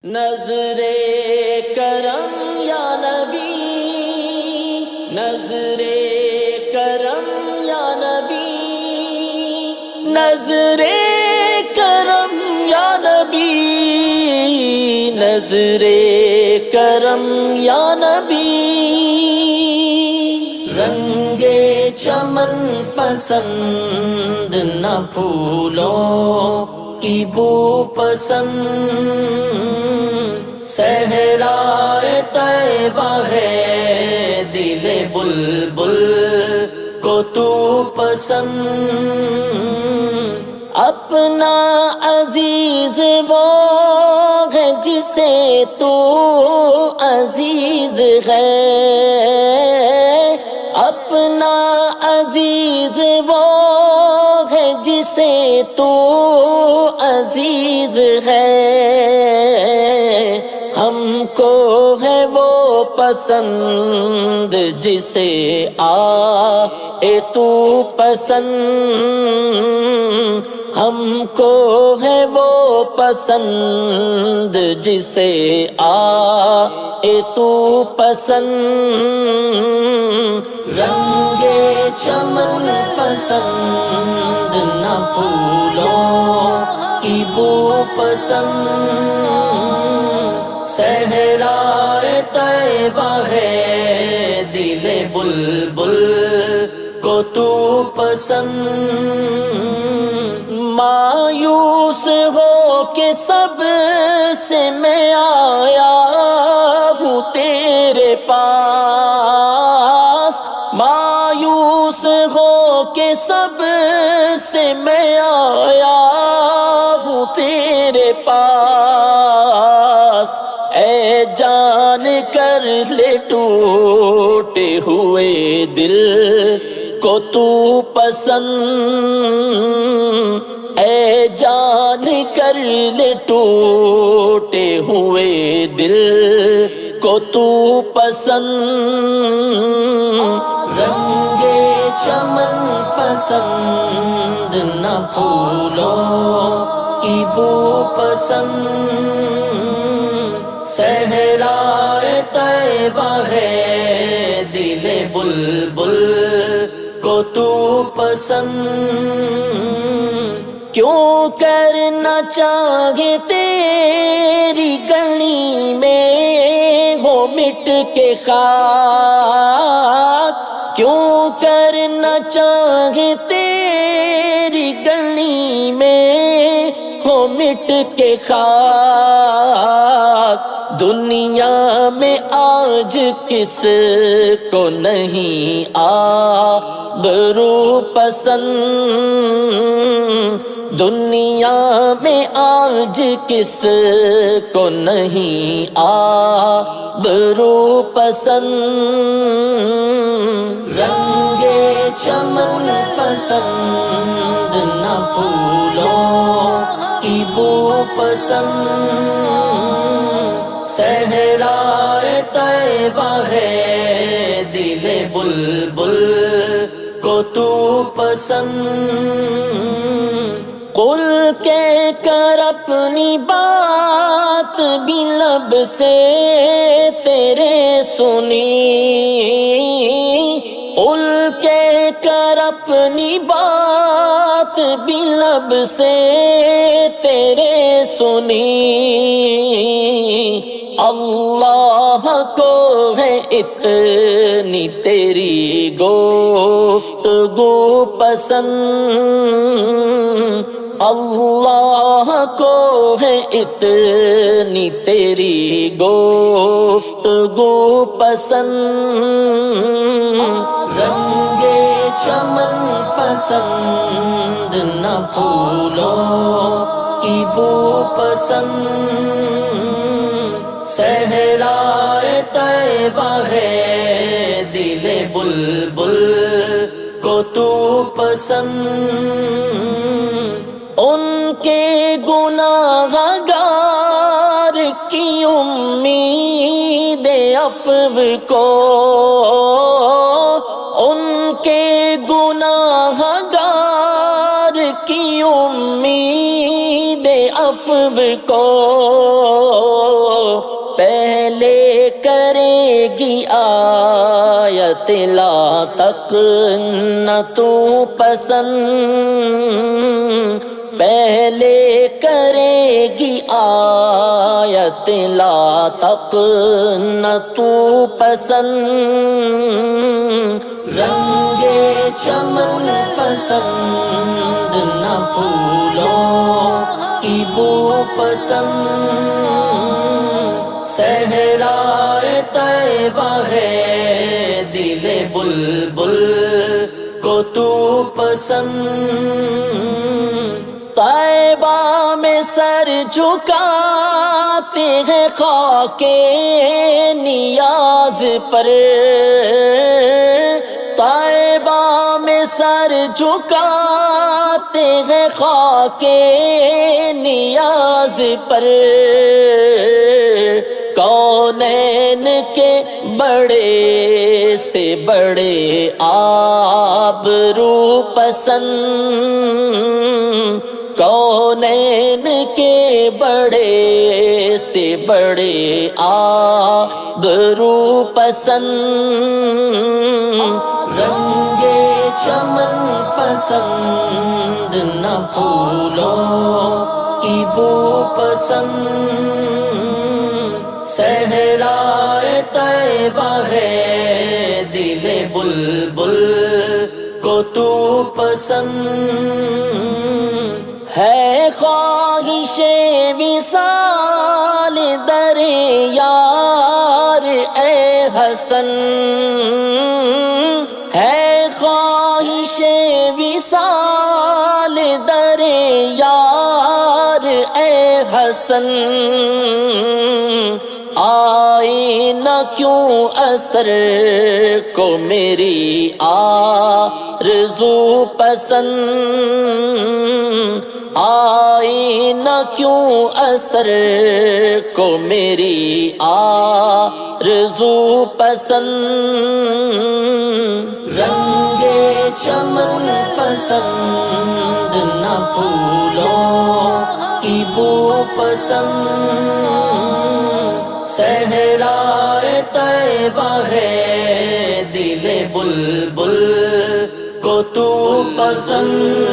نظر کرم یا نبی، نظر کرم یا نبی، نظر کرم یا نبی، نظر کرم یا نبی۔ رنگ چمن پسند نہ پھولوں کی بو پسند، صحرائے طیبہ ہے دل بلبل کو تو پسند۔ اپنا عزیز وہ ہے جسے تو عزیز ہے، اپنا عزیز وہ ہے جسے تو عزیز ہے، ہم کو ہے وہ پسند جسے آئے تو پسند، ہم کو ہے وہ پسند جسے آئے تو پسند۔ رنگ چمن پسند نہ پھولوں کی بو پسند، صحرائے طیبہ ہے دل بلبل کو تو پسند۔ مایوس ہو کے سب سے میں آیا ہوں تیرے پاس، مایوس ہو کے سب سے میں آیا ہوں تیرے پاس، اے جان کر لے ٹوٹے ہوئے دل کو تو پسند، اے جان کر لے ٹوٹے ہوئے دل کو تو پسند۔ رنگ چمن پسند نہ پھولوں کی بو پسند، صحرائے طیبہ ہے دل بلبل کو تو پسند۔ کیوں کرنا چاہے تیری گلی میں ہو مٹ کے خاک، کیوں کرنا چاہے تیری گلی میں ہو مٹ کے خاک، دنیا میں آج کس کو نہیں آبرو پسند، دنیا میں آج کس کو نہیں آبرو پسند۔ رنگ چمن پسند نہ پھولوں کی بو پسند، صحرائے طیبہ ہے دل بلبل کو تو پسند۔ قل کے کر اپنی بات بھی لب سے تیرے سنی، قل کے کر اپنی بات بھی لب سے تیرے سنی، اللہ کو ہے اتنی تیری گفتگو پسند، اللہ کو ہے اتنی تیری گفتگو پسند۔ رنگ چمن پسند نہ پھولوں کی بو پسند، صحرائے طیبہ ہے دل بلبل کو تو پسند۔ ان کے گناہ گار کی امید عفو کو، ان کے گناہ گار کی امید عفو کو لا تک نہ تو پسند پہلے کرے گی آیت لا تک نہ تو پسند رنگ چمن پسند نہ پھولوں کی بو پسند صحرائے طیبہ ہے دل بلبل کو تو پسند طیبہ میں سر جھکاتے ہیں خاک نیاز پر طیبہ میں سر جھکاتے ہیں خاک نیاز پر کونین کے بڑے سے بڑے آبرو پسند کونین کے بڑے سے بڑے آبرو پسند رنگ چمن پسند نہ پھولوں کی بو پسند صحرائے طیبہ ہے دل بلبل کو تو پسند ہے خواہش وصال در یار اے حسن ہے خواہش وصال در یار اے حسن آئی نہ کیوں اثر کو میری آرزو پسند آئی نہ کیوں اثر کو میری آرزو پسند رنگ چمن پسند نہ پھولوں کی بو پسند صحرائے طیبہ ہے دل بلبل کو تو پسند